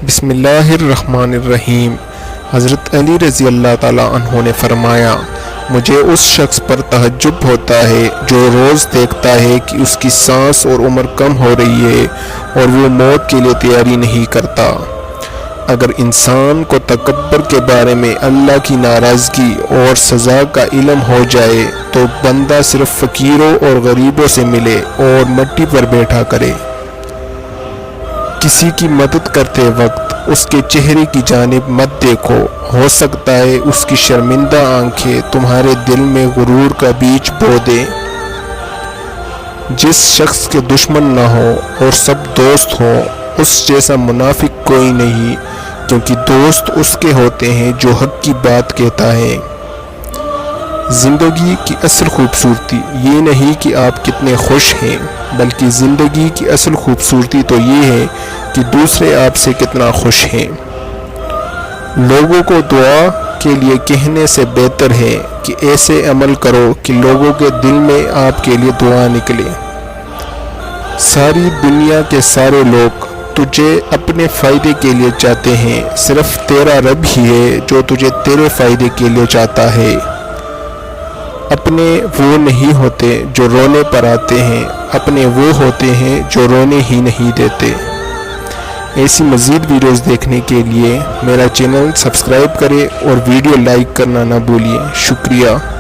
بسم اللہ الرحمن الرحیم۔ حضرت علی رضی اللہ تعالیٰ عنہ نے فرمایا، مجھے اس شخص پر تعجب ہوتا ہے جو روز دیکھتا ہے کہ اس کی سانس اور عمر کم ہو رہی ہے اور وہ موت کے لیے تیاری نہیں کرتا۔ اگر انسان کو تکبر کے بارے میں اللہ کی ناراضگی اور سزا کا علم ہو جائے تو بندہ صرف فقیروں اور غریبوں سے ملے اور مٹی پر بیٹھا کرے۔ کسی کی مدد کرتے وقت اس کے چہرے کی جانب مت دیکھو، ہو سکتا ہے اس کی شرمندہ آنکھیں تمہارے دل میں غرور کا بیج بو دیں۔ جس شخص کے دشمن نہ ہو اور سب دوست ہوں، اس جیسا منافق کوئی نہیں، کیونکہ دوست اس کے ہوتے ہیں جو حق کی بات کہتا ہے۔ زندگی کی اصل خوبصورتی یہ نہیں کہ آپ کتنے خوش ہیں، بلکہ زندگی کی اصل خوبصورتی تو یہ ہے کہ دوسرے آپ سے کتنا خوش ہیں۔ لوگوں کو دعا کے لیے کہنے سے بہتر ہے کہ ایسے عمل کرو کہ لوگوں کے دل میں آپ کے لیے دعا نکلے۔ ساری دنیا کے سارے لوگ تجھے اپنے فائدے کے لیے چاہتے ہیں، صرف تیرا رب ہی ہے جو تجھے تیرے فائدے کے لیے چاہتا ہے۔ اپنے وہ نہیں ہوتے جو رونے پر آتے ہیں، اپنے وہ ہوتے ہیں جو رونے ہی نہیں دیتے۔ ایسی مزید ویڈیوز دیکھنے کے لیے میرا چینل سبسکرائب کریں اور ویڈیو لائک کرنا نہ بھولیے۔ شکریہ۔